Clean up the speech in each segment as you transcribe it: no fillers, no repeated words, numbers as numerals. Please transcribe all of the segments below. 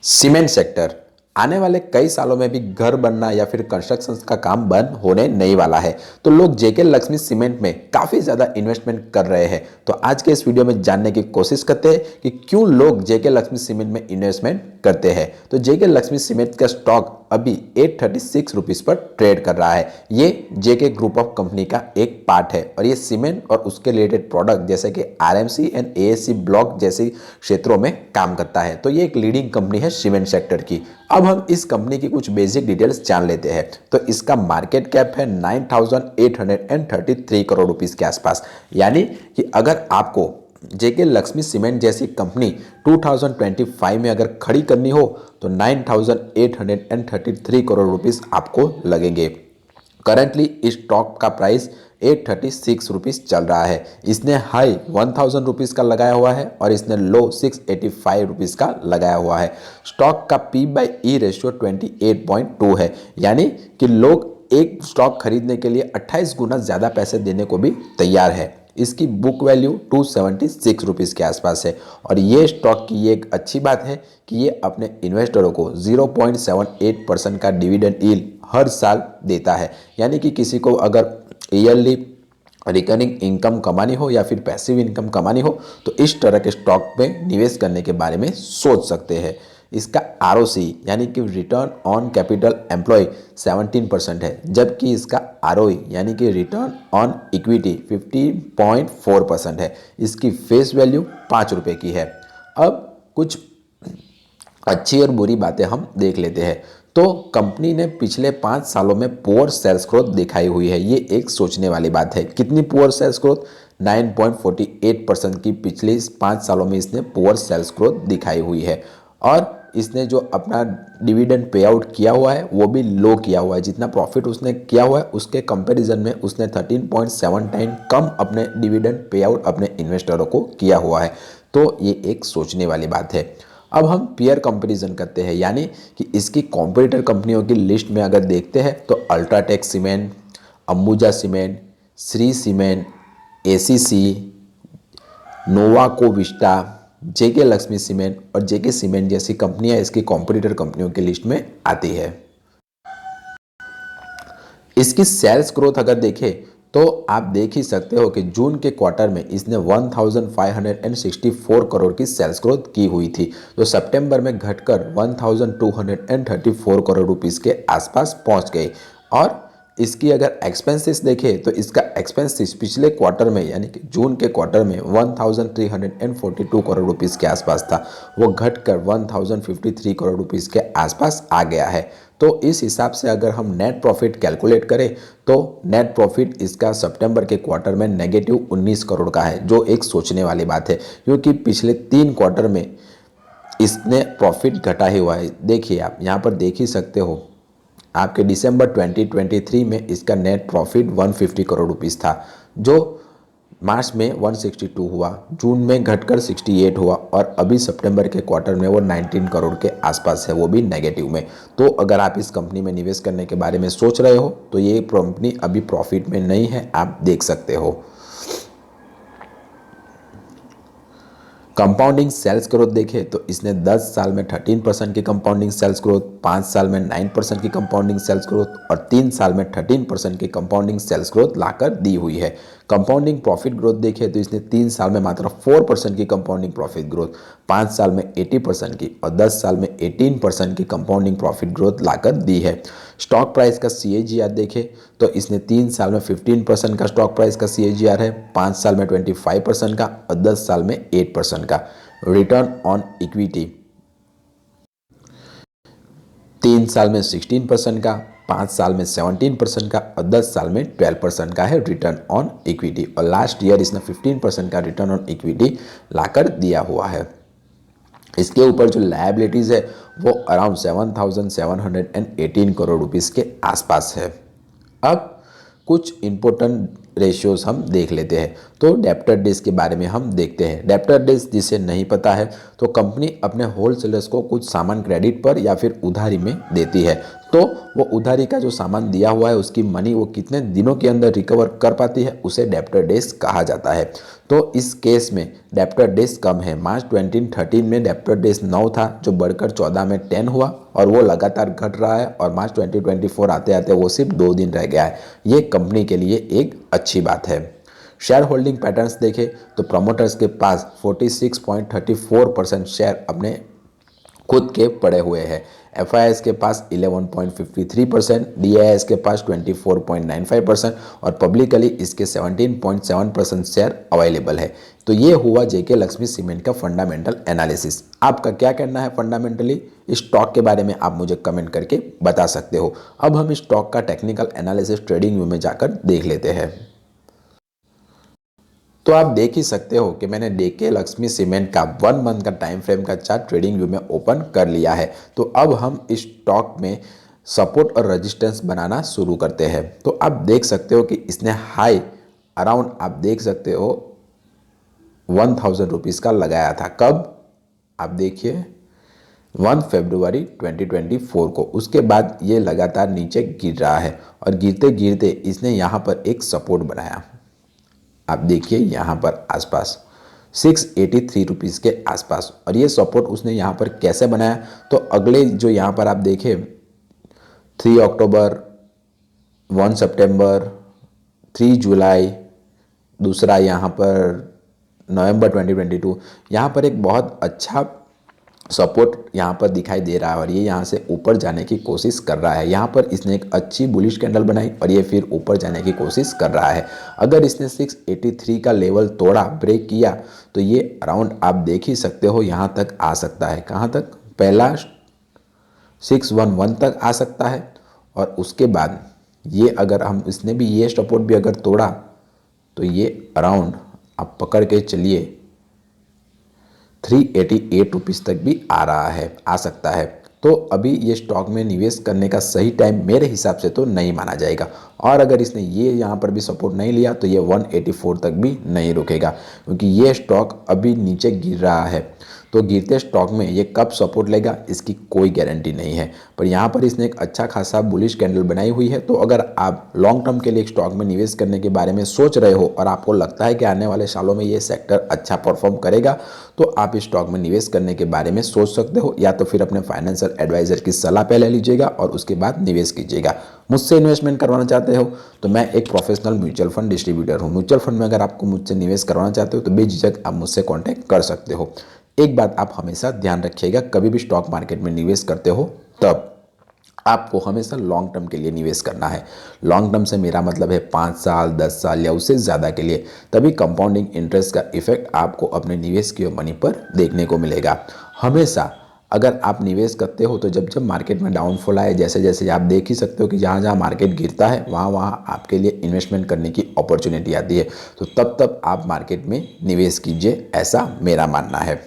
Cement sector आने वाले कई सालों में भी घर बनना या फिर कंस्ट्रक्शन का काम बंद होने नहीं वाला है। तो लोग जेके लक्ष्मी सीमेंट में काफ़ी ज़्यादा इन्वेस्टमेंट कर रहे हैं। तो आज के इस वीडियो में जानने की कोशिश करते हैं कि क्यों लोग जेके लक्ष्मी सीमेंट में इन्वेस्टमेंट करते हैं। तो जेके लक्ष्मी सीमेंट का स्टॉक अभी 836 रुपीज़ पर ट्रेड कर रहा है। ये जेके ग्रुप ऑफ कंपनी का एक पार्ट है और ये सीमेंट और उसके रिलेटेड प्रोडक्ट जैसे कि आरएमसी एंड एएससी ब्लॉक जैसे क्षेत्रों में काम करता है। तो ये एक लीडिंग कंपनी है सीमेंट सेक्टर की। अब हम इस कंपनी की कुछ बेसिक डिटेल्स जान लेते हैं। तो इसका मार्केट कैप है 9,833 करोड़ रुपीस के आसपास। यानी कि अगर आपको जेके लक्ष्मी सीमेंट जैसी कंपनी 2025 में अगर खड़ी करनी हो तो 9,833 करोड़ रुपीस आपको लगेंगे। करंटली इस स्टॉक का प्राइस 836 रुपीज़ चल रहा है। इसने हाई 1000 रुपीज़ का लगाया हुआ है और इसने लो 685 रुपीज़ का लगाया हुआ है। स्टॉक का P/E रेशियो 28.2 है। यानी कि लोग एक स्टॉक खरीदने के लिए 28 गुना ज़्यादा पैसे देने को भी तैयार है। इसकी बुक वैल्यू 276 रुपीज़ के आसपास है और ये स्टॉक की ये एक अच्छी बात है कि ये अपने इन्वेस्टरों को 0.78% का डिविडेंड यील्ड हर साल देता है। यानी कि किसी को अगर ईयरली रिकरिंग इनकम कमानी हो या फिर पैसिव इनकम कमानी हो तो इस तरह के स्टॉक में निवेश करने के बारे में सोच सकते हैं। इसका ROC यानी कि रिटर्न ऑन कैपिटल एम्प्लॉय 17% है, जबकि इसका ROE यानी कि रिटर्न ऑन इक्विटी 15.4% है। इसकी फेस वैल्यू 5 रुपये की है। अब कुछ अच्छी और बुरी बातें हम देख लेते हैं। तो कंपनी ने पिछले 5 सालों में पुअर सेल्स ग्रोथ दिखाई हुई है। ये एक सोचने वाली बात है। कितनी पुअर सेल्स ग्रोथ? 9.48% की पिछले 5 सालों में इसने पुअर सेल्स ग्रोथ दिखाई हुई है। और इसने जो अपना डिविडेंड पे आउट किया हुआ है वो भी लो किया हुआ है। जितना प्रॉफिट उसने किया हुआ है उसके कंपैरिजन में उसने 13.7 टाइम कम अपने डिविडेंड पे आउट अपने इन्वेस्टरों को किया हुआ है। तो ये एक सोचने वाली बात है। अब हम पीयर कंपैरिजन करते हैं, यानी कि इसकी कॉम्पिटिटर कंपनियों की लिस्ट में अगर देखते हैं तो UltraTech cement, Ambuja cement, Shree cement, ACC, Nuvoco Vista, JK Lakshmi cement और जेके सीमेंट जैसी कंपनियां इसकी कॉम्पिटिटर कंपनियों की लिस्ट में आती है। इसकी सेल्स ग्रोथ अगर देखें तो आप देख ही सकते हो कि जून के क्वार्टर में इसने 1564 करोड़ की सेल्स ग्रोथ की हुई थी, जो सितंबर में घटकर 1234 करोड़ रुपीस के आसपास पहुंच गई। और इसकी अगर एक्सपेंसेस देखें तो इसका एक्सपेंसेस पिछले क्वार्टर में यानी कि जून के क्वार्टर में 1342 करोड़ रुपीस के आसपास था, वो घटकर 1053 करोड़ रुपीस के आसपास आ गया है। तो इस हिसाब से अगर हम नेट प्रॉफिट कैलकुलेट करें तो नेट प्रॉफिट इसका सितंबर के क्वार्टर में नेगेटिव 19 करोड़ का है, जो एक सोचने वाली बात है क्योंकि पिछले 3 क्वार्टर में इसने प्रॉफिट घटा ही हुआ है। देखिए आप यहाँ पर देख ही सकते हो, आपके दिसंबर 2023 में इसका नेट प्रॉफिट 150 करोड़ रुपीस था, जो मार्च में 162 हुआ, जून में घटकर 68 हुआ और अभी सितंबर के क्वार्टर में वो 19 करोड़ के आसपास है, वो भी नेगेटिव में। तो अगर आप इस कंपनी में निवेश करने के बारे में सोच रहे हो तो ये कंपनी अभी प्रॉफिट में नहीं है, आप देख सकते हो। कंपाउंडिंग सेल्स ग्रोथ देखें तो इसने 10 साल में 13% की कंपाउंडिंग सेल्स ग्रोथ, 5 साल में 9% की कंपाउंडिंग सेल्स ग्रोथ और 3 साल में 13% की कंपाउंडिंग सेल्स ग्रोथ लाकर दी हुई है। कंपाउंडिंग प्रॉफिट ग्रोथ देखें तो इसने 3 साल में मात्र 4% की कंपाउंडिंग प्रॉफिट ग्रोथ, 5 साल में 80% की और 10 साल में 18% की कंपाउंडिंग प्रॉफिट ग्रोथ लाकर दी है। स्टॉक प्राइस का CAGR देखें तो इसने 3 साल में 15% का स्टॉक प्राइस का CAGR है, 5 साल में 25% का और 10 साल में 8% का। रिटर्न ऑन इक्विटी 3 साल में 16% का, 5 साल में 17% का और 10 साल में 12% का है रिटर्न ऑन इक्विटी। और लास्ट ईयर इसने 15% का रिटर्न ऑन इक्विटी लाकर दिया हुआ है। इसके ऊपर जो लायबिलिटीज़ है वो अराउंड 7,718 करोड़ रुपीस के आसपास है। अब कुछ इम्पोर्टेंट रेशियोज हम देख लेते हैं। तो डेप्टर डेज के बारे में हम देखते हैं। डेप्टर डेज जिसे नहीं पता है तो कंपनी अपने होलसेलर्स को कुछ सामान क्रेडिट पर या फिर उधारी में देती है, तो वो उधारी का जो सामान दिया हुआ है उसकी मनी वो कितने दिनों के अंदर रिकवर कर पाती है उसे डेप्टर डेज कहा जाता है। तो इस केस में डेप्टर डेज कम है। मार्च 2013 में डेप्टर डेज 9 था जो बढ़कर 14 में 10 हुआ और वो लगातार घट रहा है और मार्च 2024 आते आते वो सिर्फ 2 दिन रह गया है। ये कंपनी के लिए एक अच्छी बात है। शेयर होल्डिंग पैटर्न्स देखें तो प्रमोटर्स के पास 46.34% शेयर अपने खुद के पड़े हुए हैं। एफआईआईएस के पास 11.53%, डीआईएस के पास 24.95% और पब्लिकली इसके 17.7% शेयर अवेलेबल है। तो ये हुआ जेके लक्ष्मी सीमेंट का फंडामेंटल एनालिसिस। आपका क्या कहना है फंडामेंटली इस स्टॉक के बारे में, आप मुझे कमेंट करके बता सकते हो। अब हम इस स्टॉक का टेक्निकल एनालिसिस ट्रेडिंग व्यू में जाकर देख लेते हैं। तो आप देख ही सकते हो कि मैंने जेके लक्ष्मी सीमेंट का 1 मंथ का टाइम फ्रेम का चार्ट ट्रेडिंग व्यू में ओपन कर लिया है। तो अब हम इस स्टॉक में सपोर्ट और रेजिस्टेंस बनाना शुरू करते हैं। तो आप देख सकते हो कि इसने हाई अराउंड आप देख सकते हो 1000 रुपीज़ का लगाया था। कब? आप देखिए 1 फरवरी 2024 को। उसके बाद ये लगातार नीचे गिर रहा है और गिरते गिरते इसने यहाँ पर एक सपोर्ट बनाया। आप देखिए यहाँ पर आसपास 683 रुपीज़ के आसपास, और ये सपोर्ट उसने यहाँ पर कैसे बनाया। तो अगले जो यहाँ पर आप देखें 3 अक्टूबर, 1 सितंबर, 3 जुलाई, दूसरा यहाँ पर नवंबर 2022, यहाँ पर एक बहुत अच्छा सपोर्ट यहाँ पर दिखाई दे रहा है और ये यहाँ से ऊपर जाने की कोशिश कर रहा है। यहाँ पर इसने एक अच्छी बुलिश कैंडल बनाई और ये फिर ऊपर जाने की कोशिश कर रहा है। अगर इसने 683 का लेवल तोड़ा, ब्रेक किया, तो ये अराउंड आप देख ही सकते हो यहाँ तक आ सकता है। कहाँ तक? पहला 611 तक आ सकता है और उसके बाद ये अगर हम इसने भी ये सपोर्ट भी अगर तोड़ा तो ये अराउंड आप पकड़ के चलिए 388 रुपीज़ तक भी आ रहा है, आ सकता है। तो अभी ये स्टॉक में निवेश करने का सही टाइम मेरे हिसाब से तो नहीं माना जाएगा। और अगर इसने ये यहाँ पर भी सपोर्ट नहीं लिया तो ये 184 तक भी नहीं रुकेगा, क्योंकि ये स्टॉक अभी नीचे गिर रहा है। तो गिरते स्टॉक में ये कब सपोर्ट लेगा इसकी कोई गारंटी नहीं है। पर यहाँ पर इसने एक अच्छा खासा बुलिश कैंडल बनाई हुई है। तो अगर आप लॉन्ग टर्म के लिए एक स्टॉक में निवेश करने के बारे में सोच रहे हो और आपको लगता है कि आने वाले सालों में ये सेक्टर अच्छा परफॉर्म करेगा, तो आप इस स्टॉक में निवेश करने के बारे में सोच सकते हो। या तो फिर अपने फाइनेंशियल एडवाइजर की सलाह पहले लीजिएगा और उसके बाद निवेश कीजिएगा। मुझसे इन्वेस्टमेंट करवाना चाहते हो तो मैं एक प्रोफेशनल म्यूचुअल फंड डिस्ट्रीब्यूटर हूँ। म्यूचुअल फंड में अगर आपको मुझसे निवेश करवाना चाहते हो तो बेझिझक आप मुझसे कॉन्टैक्ट कर सकते हो। एक बात आप हमेशा ध्यान रखिएगा, कभी भी स्टॉक मार्केट में निवेश करते हो तब आपको हमेशा लॉन्ग टर्म के लिए निवेश करना है। लॉन्ग टर्म से मेरा मतलब है 5 साल, 10 साल या उससे ज़्यादा के लिए। तभी कंपाउंडिंग इंटरेस्ट का इफेक्ट आपको अपने निवेश की मनी पर देखने को मिलेगा। हमेशा अगर आप निवेश करते हो तो जब जब मार्केट में डाउनफॉल आए, जैसे जैसे आप देख ही सकते हो कि जहाँ जहाँ मार्केट गिरता है वहाँ वहाँ आपके लिए इन्वेस्टमेंट करने की अपॉर्चुनिटी आती है। तो तब तब आप मार्केट में निवेश कीजिए, ऐसा मेरा मानना है।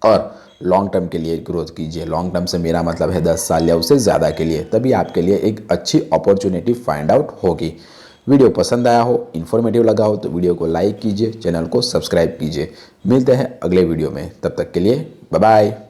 और लॉन्ग टर्म के लिए ग्रोथ कीजिए। लॉन्ग टर्म से मेरा मतलब है 10 साल या उससे ज़्यादा के लिए, तभी आपके लिए एक अच्छी अपॉर्चुनिटी फाइंड आउट होगी। वीडियो पसंद आया हो, इन्फॉर्मेटिव लगा हो तो वीडियो को लाइक कीजिए, चैनल को सब्सक्राइब कीजिए। मिलते हैं अगले वीडियो में, तब तक के लिए बाय बाय।